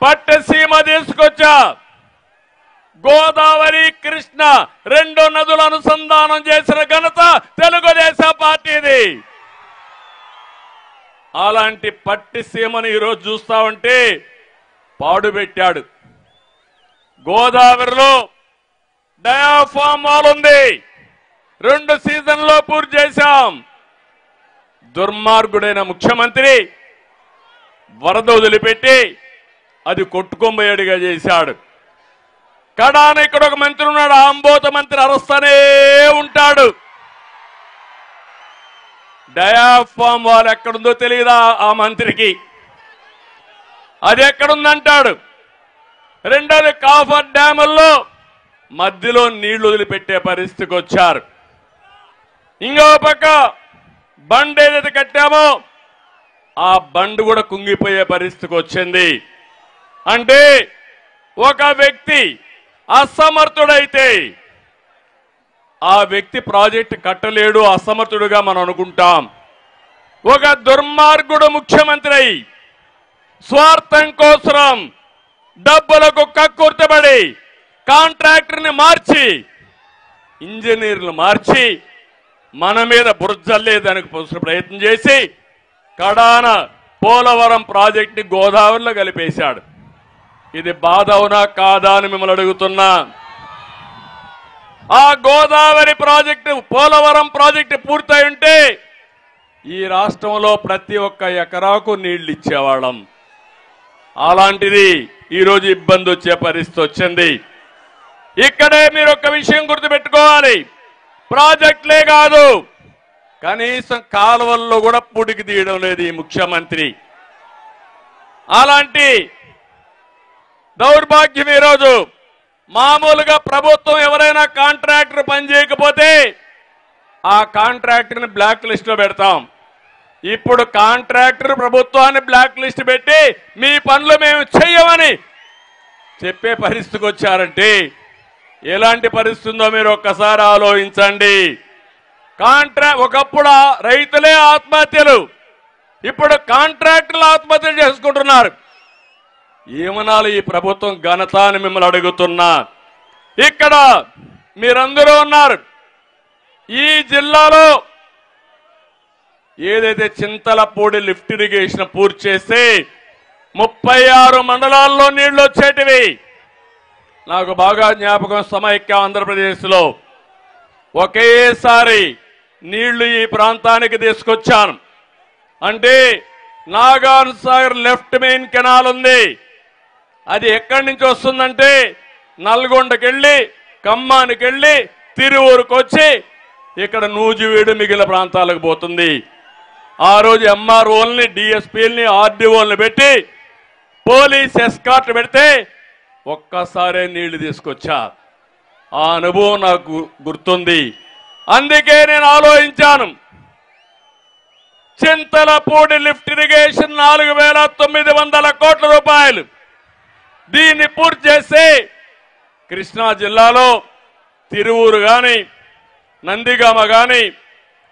పట్టసీమ తీసుకొచ్చా. గోదావరి కృష్ణ రెండు నదుల అనుసంధానం చేసిన ఘనత తెలుగుదేశం పార్టీది. అలాంటి పట్టిసీమను ఈరోజు చూస్తా ఉంటే పాడుపెట్టాడు. గోదావరిలో డయాఫామ్ వాల్ ఉంది, 2 సీజన్లో పూర్తి చేశాం. దుర్మార్గుడైన ముఖ్యమంత్రి వరద వదిలిపెట్టి అది కొట్టుకొంబేడుగా చేశాడు. కడాన ఇక్కడ ఒక మంత్రి ఉన్నాడు, ఆంబోత మంత్రి అరుస్తూనే ఉంటాడు. డయాఫామ్ వాల్ ఎక్కడుందో తెలియదా ఆ మంత్రికి, అది ఎక్కడుందంటాడు. రెండోది కాఫర్ డ్యాముల్లో మధ్యలో నీళ్లు వదిలిపెట్టే పరిస్థితికి వచ్చారు. ఇంకో పక్క బండ్ ఏదైతే కట్టామో ఆ బండ్ కూడా కుంగిపోయే పరిస్థితికి వచ్చింది. అంటే ఒక వ్యక్తి అసమర్థుడైతే ఆ వ్యక్తి ప్రాజెక్టు కట్టలేడు, అసమర్థుడుగా మనం అనుకుంటాం. ఒక దుర్మార్గుడు ముఖ్యమంత్రి స్వార్థం కోసం డబ్బులకు కక్కుర్తబడి కాంట్రాక్టర్ని మార్చి ఇంజనీర్లు మార్చి మన మీద బురజల్లేదానికి ప్రయత్నం చేసి కడాన పోలవరం ప్రాజెక్టుని గోదావరిలో కలిపేశాడు. ఇది బాధ అవునా కాదా అని మిమ్మల్ని అడుగుతున్నా. ఆ గోదావరి ప్రాజెక్టు పోలవరం ప్రాజెక్టు పూర్తయి ఉంటే ఈ రాష్ట్రంలో ప్రతి ఒక్క ఎకరాకు నీళ్లు ఇచ్చేవాళ్ళం. అలాంటిది ఈరోజు ఇబ్బంది వచ్చే పరిస్థితి వచ్చింది. ఇక్కడే మీరు ఒక విషయం గుర్తుపెట్టుకోవాలి, ప్రాజెక్టులే కాదు కనీసం కాలువల్లో కూడా పుడికి తీయడం లేదు ఈ ముఖ్యమంత్రి. అలాంటి దౌర్భాగ్యం ఈరోజు. మామూలుగా ప్రభుత్వం ఎవరైనా కాంట్రాక్టర్ పని చేయకపోతే ఆ కాంట్రాక్టర్ని బ్లాక్ లిస్ట్ లో పెడతాం. ఇప్పుడు కాంట్రాక్టర్ ప్రభుత్వాన్ని బ్లాక్ లిస్ట్ పెట్టి మీ పనులు మేము చెయ్యమని చెప్పే పరిస్థితికి వచ్చారంటే ఎలాంటి పరిస్థితి ఉందో మీరు ఒక్కసారి ఆలోచించండి. ఒకప్పుడు రైతులే ఆత్మహత్యలు, ఇప్పుడు కాంట్రాక్టర్లు ఆత్మహత్యలు చేసుకుంటున్నారు. ఏమనాలి ఈ ప్రభుత్వం ఘనత అని మిమ్మల్ని అడుగుతున్నా. ఇక్కడ మీరందరూ ఉన్నారు. ఈ జిల్లాలో ఏదైతే చింతలపూడి లిఫ్ట్ ఇరిగేషన్ పూర్తి చేస్తే 36 మండలాల్లో నీళ్లు వచ్చేటివి. నాకు బాగా జ్ఞాపకం, సమైక్య ఆంధ్రప్రదేశ్లో ఒకేసారి నీళ్లు ఈ ప్రాంతానికి తీసుకొచ్చాను. అంటే Nagar Sagar left main canal ఉంది, అది ఎక్కడి నుంచి వస్తుందంటే నల్గొండకెళ్ళి ఖమ్మానికెళ్ళి తిరువూరుకు వచ్చి ఇక్కడ నూజివీడు మిగిలిన ప్రాంతాలకు పోతుంది. ఆ రోజు ఎంఆర్ఓల్ని, డిఎస్పీలని, ఆర్డీఓల్ని పెట్టి పోలీస్ ఎస్కార్ట్ పెడితే ఒక్కసారే నీళ్లు తీసుకొచ్చా. ఆ అనుభవం నాకు గుర్తుంది. అందుకే నేను ఆలోచించాను, చింతలపూడి లిఫ్ట్ ఇరిగేషన్ 4,900 కోట్ల రూపాయలు, దీన్ని పూర్తి చేసి కృష్ణా జిల్లాలో తిరువూరు కానీ, నందిగామ కానీ,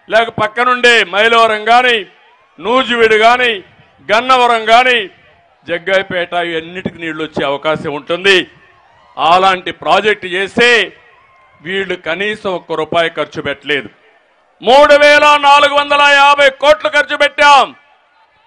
లేక పక్కనుండే మైలవరం కానీ, నూజివీడు కానీ, గన్నవరం కానీ, జగ్గైపేట ఇవన్నిటికి నీళ్లు వచ్చే అవకాశం ఉంటుంది. అలాంటి ప్రాజెక్టు చేస్తే వీళ్ళు కనీసం ₹1 ఖర్చు పెట్టలేదు. 3,450 కోట్లు ఖర్చు పెట్టాం.